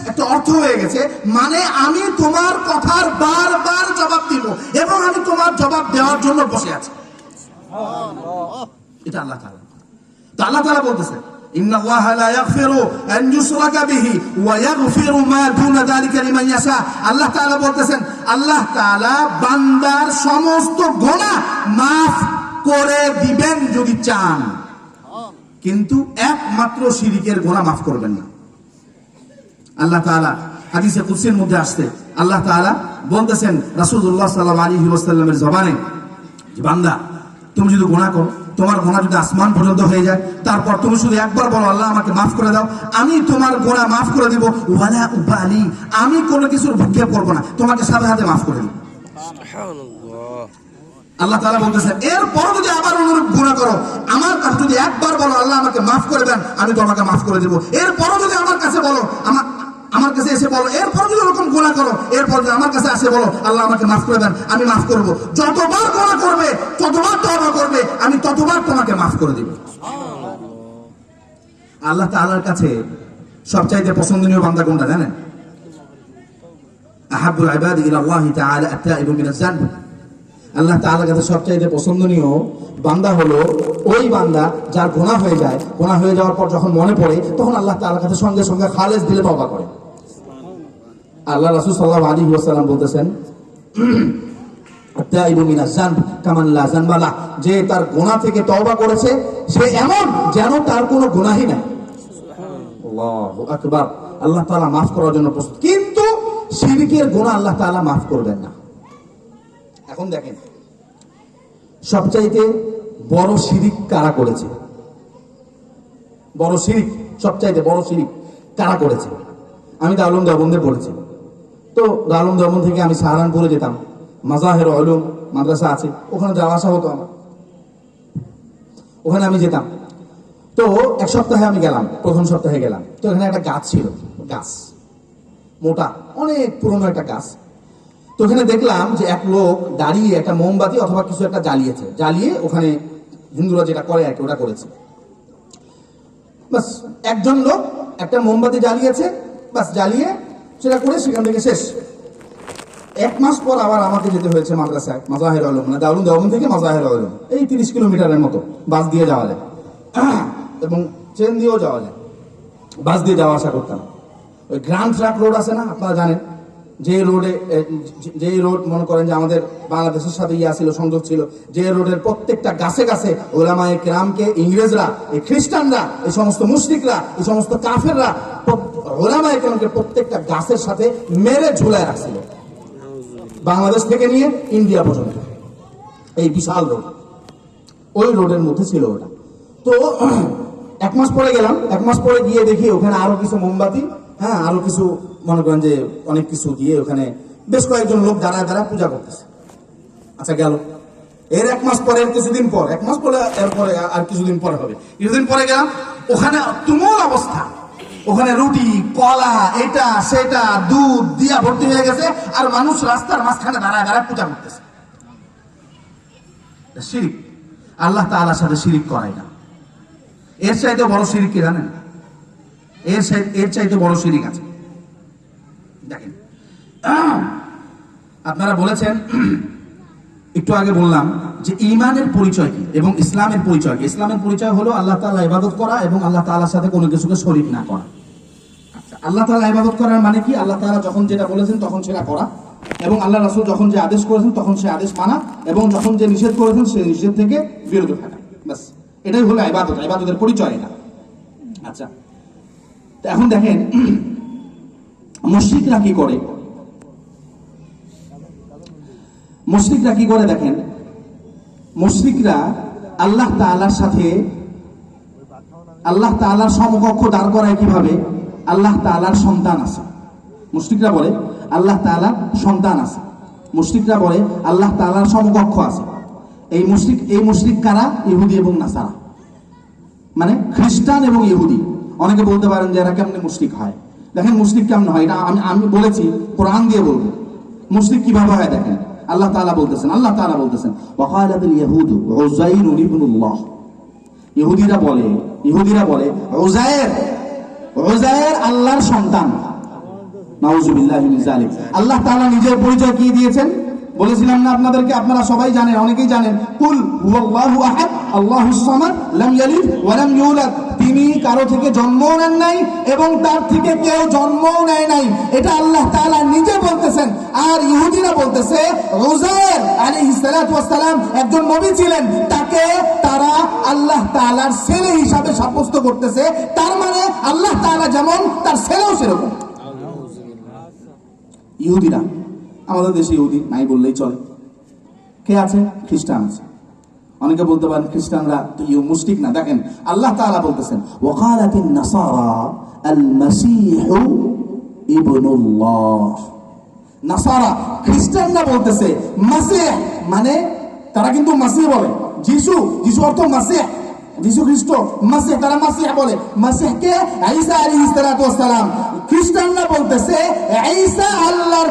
একটা অর্থ হয়ে গেছে, মানে আমি তোমার কথার বারবার জবাব দিব এবং আমি তোমার জবাব দেওয়ার জন্য বসে আছি। এটা আল্লাহ তাআলা। তো আল্লাহ তাআলা বলতেছেন ইন্নাল্লাহা লা ইয়াগফিরু আন ইউশরাকা বিহি ওয়া ইয়াগফিরু মা দুনা যালিকা লিমান ইয়াশা। আল্লাহ তাআলা বলতেছেন আল্লাহ তাআলা বান্দার সমস্ত গুনাহ maaf করে দিবেন যদি চান, কিন্তু একমাত্র শিরকের গুনাহ maaf করবেন না। আল্লাহ তাআলা হাদিসে কুদসির মধ্যে আসছে আল্লাহ তাআলা বলতেছেন রাসূলুল্লাহ সাল্লাল্লাহু আলাইহি ওয়াসাল্লামের জবানে, বান্দা তুমি যদি গুনাহ করো, তোমার গুনাহ যদি আসমান পর্যন্ত হয়ে যায়, তারপর তুমি শুধু একবার বলো আল্লাহ আমাকে মাফ করে দাও, আমি তোমার গুনাহ মাফ করে দিব, ওয়ালা উবালি, আমি কোনো কিছুর ভূক্ষেপ করব না, তোমাকে সাথে সাথে মাফ করে দিব। সুবহানাল্লাহ। আল্লাহ তাআলা বলতেছেন এরপর যদি আবার অনুরূপ গুনাহ করো, আমার কাছে যদি একবার বলো আল্লাহ আমাকে মাফ করে দেন, আমি তোমাকে মাফ করে দিব। এরপর যদি আমার কাছে বলো, আমার কাছে এসে বলো, এরপর যদি এরকম গুনাহ করো, এরপর যদি আমার কাছে আসে বলো আল্লাহ আমাকে মাফ করে দেন, আমি মাফ করব। যতবার গুনাহ করবে, যতবার তওবা করবে, আমি ততবার তোমাকে মাফ করে দিব। আল্লাহ তাআলার কাছে সবচাইতে পছন্দনীয় বান্দা কোনটা জানেন? আহাব্বুল ইবাদি ইলাল্লাহি তাআলা আত-তাইবু মিনাজ যানব। আল্লাহ তাআলার কাছে সবচাইতে পছন্দনীয় বান্দা হলো ওই বান্দা যার গুনাহ হয়ে যায়, গুনাহ হয়ে যাওয়ার পর যখন মনে পড়ে তখন আল্লাহ তাআলার কাছে সঙ্গে সঙ্গে খালেস দিলে তওবা করে। আল্লাহ রাসূল সাল্লাল্লাহু আলাইহি ওয়াসাল্লাম বলতেছেন আত-তাইবু মিনাজ যানব কামান লা যানবা লা, যে তার গুনাহ থেকে তওবা করেছে সে এমন যেন তার কোনো গুনাহই নাই। আল্লাহু আকবার। আল্লাহ তাআলা মাফ করার জন্য প্রস্তুত, কিন্তু শিরকের গুনাহ আল্লাহ তাআলা মাফ করবেন না। এখন দেখেন সবচাইতে বড় শিরিক কারা করেছে? বড় শিরিক, সবচাইতে বড় শিরিক কারা করেছে? আমি দারুল দেওবন্দে পড়েছি। তো দারুল দেওবন্দ থেকে আমি সাহারানপুরে যেতাম, মাজাহির উলুম মাদ্রাসা আছে, ওখানে যাওয়া আসা হতো আমার, ওখানে আমি যেতাম। তো এক সপ্তাহে আমি গেলাম, প্রথম সপ্তাহে গেলাম, তো এখানে একটা গাছ ছিল, গাছ মোটা, অনেক পুরনো একটা গাছ। তো ওখানে দেখলাম যে এক লোক দাঁড়িয়ে একটা মোমবাতি অথবা কিছু একটা জ্বালিয়েছে, জ্বালিয়ে ওখানে হিন্দুরা যেটা করে আর কি ওটা করেছে। বাস একজন লোক একটা মোমবাতি জ্বালিয়েছে, বাস জ্বালিয়ে সেটা করে সেখান থেকে শেষ। এক মাস পর আবার আমাকে যেতে হয়েছে মাদ্রাসায়, মাজাহির উলুম, মানে দারুল দেওবন্দ থেকে মাজাহির উলুম, এই 30 কিলোমিটারের মতো বাস দিয়ে যাওয়া যায় এবং ট্রেন দিয়েও যাওয়া যায়, বাস দিয়ে যাওয়া আসা করতাম। ওই গ্র্যান্ড ট্রাক রোড আছে না, আপনারা জানেন, যে রোড মনে করেন যে আমাদের বাংলাদেশের সাথে ছিল, সংযোগ ছিল, যে রোডের প্রত্যেকটা গাছে গাছে ওলামায়ে কেরামকে ইংরেজরা, এই খ্রিস্টানরা, এই সমস্ত মুশরিকরা, এই সমস্ত কাফেররা ওলামায়ে কেরামকে প্রত্যেকটা গাছের সাথে মেরে ঝুলায় রাখছিল, বাংলাদেশ থেকে নিয়ে ইন্ডিয়া পর্যন্ত। এই বিশাল রোড, ওই রোডের মধ্যে ছিল ওটা। তো এক মাস পরে গেলাম, এক মাস পরে গিয়ে দেখি ওখানে আরো কিছু মোমবাতি, হ্যাঁ আরো কিছু মনে করেন যে অনেক কিছু দিয়ে ওখানে বেশ কয়েকজন লোক দাঁড়ায় দাঁড়ায় পূজা করতেছে। আচ্ছা গেল, এর এক মাস পরে, কিছুদিন পর, এক মাস পরে এরপরে আর কিছুদিন পরে হবে, কিছুদিন পরে গেলাম, ওখানে তুমুল অবস্থা, ওখানে রুটি কলা এটা সেটা দুধ দিয়া ভর্তি হয়ে গেছে, আর মানুষ রাস্তার মাঝখানে দাঁড়ায় দাঁড়ায় পূজা করতেছে। শিরিক, আল্লাহ তাআলার সাথে শিরিক করাই না। এর চাইতে বড় শিরিক কি জানেন? এর চাইতে বড় শিরিক আছে। দেখেন আপনারা বলেছেন, একটু আগে বললাম যে ঈমানের পরিচয় কি এবং ইসলামের পরিচয় কি। ইসলামের পরিচয় হলো আল্লাহ তাআলা ইবাদত করা এবং আল্লাহ তাআলার সাথে কোনো কিছুকে শরীক না করা। আচ্ছা, আল্লাহ তাআলা ইবাদত করার মানে কি? আল্লাহ তাআলা যখন যেটা বলেছেন তখন সেটা করা, এবং আল্লাহ রাসূল যখন যে আদেশ করেছেন তখন সে আদেশ মানা, এবং যখন যে নিষেধ করেছেন সেই নিষেধ থেকে বিরত থাকা। ব্যাস, এটাই হলো ইবাদত, ইবাদতের পরিচয় এটা। আচ্ছা, তো এখন দেখেন মুশরিকরা কি করে। মুশরিকরা কি করে দেখেন, মুশরিকরা আল্লাহ তাআলার সাথে আল্লাহ তাআলার সমকক্ষ দাঁড় করায় কিভাবে? আল্লাহ তাআলার সন্তান আছে। মুশরিকরা বলে আল্লাহ তাআলার সন্তান আছে, মুশরিকরা বলে আল্লাহ তাআলার সমকক্ষ আছে। এই মুশরিক কারা? ইহুদি এবং নাসারা, মানে খ্রিস্টান এবং ইহুদি। অনেকে বলতে পারেন যে এরা কেমনে মুশরিক হয়। দেখেন মুশরিক কেমন হয়, এটা আমি বলেছি, কোরআন দিয়ে বলবো মুশরিক কিভাবে হয়। দেখেন আল্লাহ তাআলা বলতেছেন ওয়াকালাতুল ইয়াহুদু উযাইরু ইবনুল্লাহ। ইহুদিরা বলে উযাইর আল্লাহর সন্তান। নাউযুবিল্লাহি মিন যালিক। আল্লাহ তাআলা নিজের পরিচয় কি দিয়েছেন বলেছিলাম না আপনাদেরকে, আপনারা সবাই জানেন, অনেকেই জানেন। কুল হুয়াল্লাহু আহাদ আল্লাহুস সামাদ লাম ইয়ালিদ ওয়া লাম ইউলাদ। তিনি কারো থেকে জন্মও নেন নাই এবং তার থেকে কেউ জন্মও নেয় নাই, এটা আল্লাহ তাআলা নিজে বলতেছেন। আর ইহুদিরা বলতেছে উযায়ের আলাইহিস সালাতু ওয়াস সালাম একজন নবী ছিলেন, তাকে তারা আল্লাহ তাআলার ছেলে হিসাবে সাব্যস্ত করতেছে। তার মানে আল্লাহ তাআলা যেমন তার ছেলেও সেরকম। ইহুদিরা, আমাদের দেশে ইহুদি নাই বললেই চলে। কে আছে? খ্রিস্টান আছে। অনেকে বলতে পারেন খ্রিস্টানরা তো মুশরিক না। দেখেন আল্লাহ তাআলা বলতেছেন ওয়াকালাতিন নাসারা আল মাসীহু ইবনুল্লাহ। নাসারা খ্রিস্টানরা বলতেছে মাসীহ মানে, তারা কিন্তু মাসীহ বলে, যিশু, যিশু অর্থ মাসীহ, যিশু খ্রিস্ট, মাসীহ, তারা মাসীহ বলে। মাসীহকে ঈসা আলাইহিস সালাতু ওয়াস সালাম। খ্রিস্টানরা বলতেছে ঈসা আল্লাহর